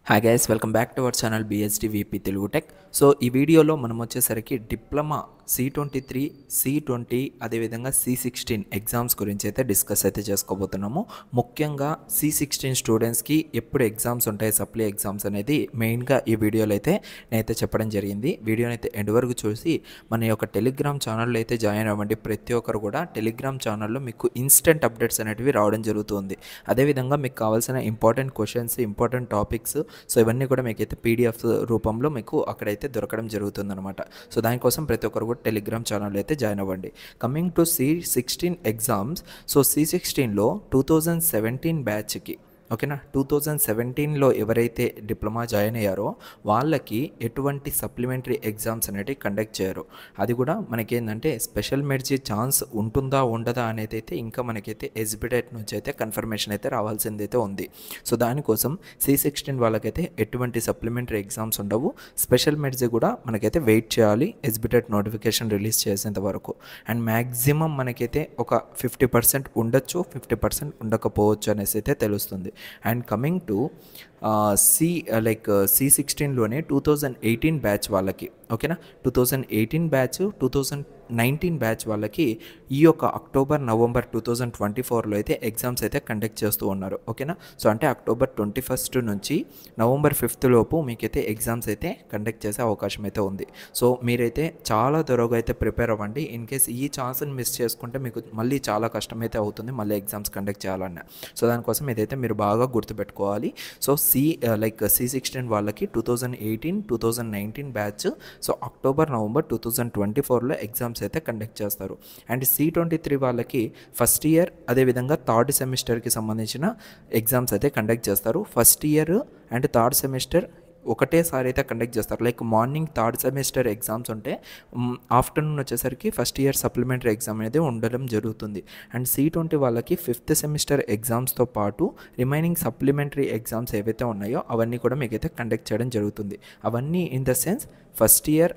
Hi guys, welcome back to our channel BSD VP Telugu tech. So ఈ వీడియోలో మనం వచ్చేసరికి డిప్లొమా C23, C20 అదేవిధంగా C16 ఎగ్జామ్స్ గురించి అయితే డిస్కస్ అయితే చేసుకోబోతున్నాము. ముఖ్యంగా C16 స్టూడెంట్స్కి ఎప్పుడు ఎగ్జామ్స్ ఉంటాయి, సప్లీ ఎగ్జామ్స్ అనేది మెయిన్గా ఈ వీడియోలో అయితే నేనైతే చెప్పడం జరిగింది. వీడియోని అయితే ఎండ్ వరకు చూసి మన యొక్క టెలిగ్రామ్ ఛానల్లో అయితే జాయిన్ అవ్వండి. ప్రతి ఒక్కరు కూడా టెలిగ్రామ్ ఛానల్లో మీకు ఇన్స్టెంట్ అప్డేట్స్ అనేటివి రావడం జరుగుతుంది. అదేవిధంగా మీకు కావాల్సిన important questions, important topics, so ఇవన్నీ కూడా మీకైతే పీడిఎఫ్ రూపంలో మీకు అక్కడైతే దొరకడం జరుగుతుందన్నమాట. సో దానికోసం ప్రతి ఒక్కరు కూడా టెలిగ్రామ్ ఛానల్ అయితే జాయిన్ అవ్వండి. Coming to C16 exams. So C16లో 2017 బ్యాచ్కి ఓకేనా, 2017లో ఎవరైతే డిప్లొమా జాయిన్ అయ్యారో వాళ్ళకి ఎటువంటి సప్లిమెంటరీ ఎగ్జామ్స్ అనేవి కండక్ట్ చేయరు. అది కూడా మనకేంటంటే స్పెషల్ మెరిట్ ఛాన్స్ ఉంటుందా ఉండదా అనేది అయితే ఇంకా మనకైతే ఎస్బిటెట్ నుంచి అయితే కన్ఫర్మేషన్ అయితే రావాల్సింది అయితే ఉంది. సో దానికోసం C16 వాళ్ళకైతే ఎటువంటి సప్లిమెంటరీ ఎగ్జామ్స్ ఉండవు. స్పెషల్ మెరిట్ కూడా మనకైతే వెయిట్ చేయాలి ఎస్బిటెట్ నోటిఫికేషన్ రిలీజ్ చేసేంత వరకు. అండ్ మ్యాక్సిమం మనకైతే ఒక 50% ఉండొచ్చు, 50% ఉండకపోవచ్చు అనేసి అయితే తెలుస్తుంది. అండ్ కమింగ్ టు C16లోనే 2018 బ్యాచ్ వాళ్ళకి ఓకేనా, 2018 బ్యాచ్, 2019 బ్యాచ్ వాళ్ళకి ఈ యొక్క అక్టోబర్, నవంబర్ 2024లో అయితే ఎగ్జామ్స్ అయితే కండక్ట్ చేస్తూ ఉన్నారు. ఓకేనా, సో అంటే అక్టోబర్ 21 నుంచి నవంబర్ 5 లోపు మీకైతే ఎగ్జామ్స్ అయితే కండక్ట్ చేసే అవకాశం అయితే ఉంది. సో మీరైతే చాలా త్వరగా అయితే ప్రిపేర్ అవ్వండి. ఇన్ కేస్ ఈ ఛాన్స్ని మిస్ చేసుకుంటే మీకు మళ్ళీ చాలా కష్టమైతే అవుతుంది మళ్ళీ ఎగ్జామ్స్ కండక్ట్ చేయాలన్నా. సో దానికోసం ఇదైతే మీరు బాగా గుర్తుపెట్టుకోవాలి. సో C16 వాళ్ళకి 2018, 2019 బ్యాచ్ సో అక్టోబర్, నవంబర్ 2024లో ఎగ్జామ్స్ అయితే కండక్ట్ చేస్తారు. అండ్ C23 వాళ్ళకి ఫస్ట్ ఇయర్ అదేవిధంగా థర్డ్ సెమిస్టర్కి సంబంధించిన ఎగ్జామ్స్ అయితే కండక్ట్ చేస్తారు. First year and third semester ఒకటేసారి అయితే కండక్ట్ చేస్తారు. Like morning third semester exams ఉంటే ఆఫ్టర్నూన్ వచ్చేసరికి ఫస్ట్ ఇయర్ సప్లిమెంటరీ ఎగ్జామ్ అనేది ఉండడం జరుగుతుంది. అండ్ C20 వాళ్ళకి ఫిఫ్త్ సెమిస్టర్ ఎగ్జామ్స్తో పాటు రిమైనింగ్ సప్లిమెంటరీ ఎగ్జామ్స్ ఏవైతే ఉన్నాయో అవన్నీ కూడా మీకైతే కండక్ట్ చేయడం జరుగుతుంది. అవన్నీ in the sense first year,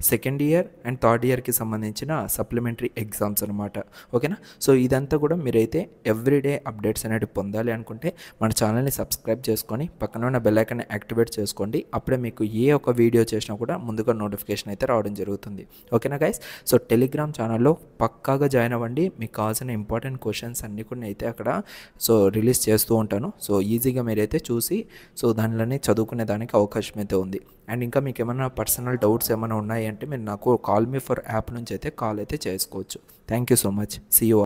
second year and third ఇయర్కి సంబంధించిన సప్లిమెంటరీ ఎగ్జామ్స్ అనమాట. ఓకేనా, సో ఇదంతా కూడా మీరైతే ఎవ్రీడే అప్డేట్స్ అనేవి పొందాలి అనుకుంటే మన ఛానల్ని సబ్స్క్రైబ్ చేసుకొని పక్కన ఉన్న బెల్ ఐకాన్ని యాక్టివేట్ చేసుకోండి. అప్పుడే మీకు ఏ ఒక్క వీడియో చేసినా కూడా ముందుగా నోటిఫికేషన్ అయితే రావడం జరుగుతుంది. ఓకేనా గైస్, సో టెలిగ్రామ్ ఛానల్లో పక్కాగా జాయిన్ అవ్వండి. మీకు కావాల్సిన ఇంపార్టెంట్ క్వశ్చన్స్ అన్నీ కూడా అయితే అక్కడ సో రిలీజ్ చేస్తూ ఉంటాను. సో ఈజీగా మీరైతే చూసి సో దానిలోనే చదువుకునే దానికి అవకాశం అయితే ఉంది. అండ్ ఇంకా మీకు ఏమైనా పర్సనల్ డౌట్స్ ఏమైనా ఉన్నాయి అంటే మీరు నాకు కాల్ మీ ఫర్ యాప్ నుంచి అయితే కాల్ అయితే చేసుకోవచ్చు. Thank you so much. See you.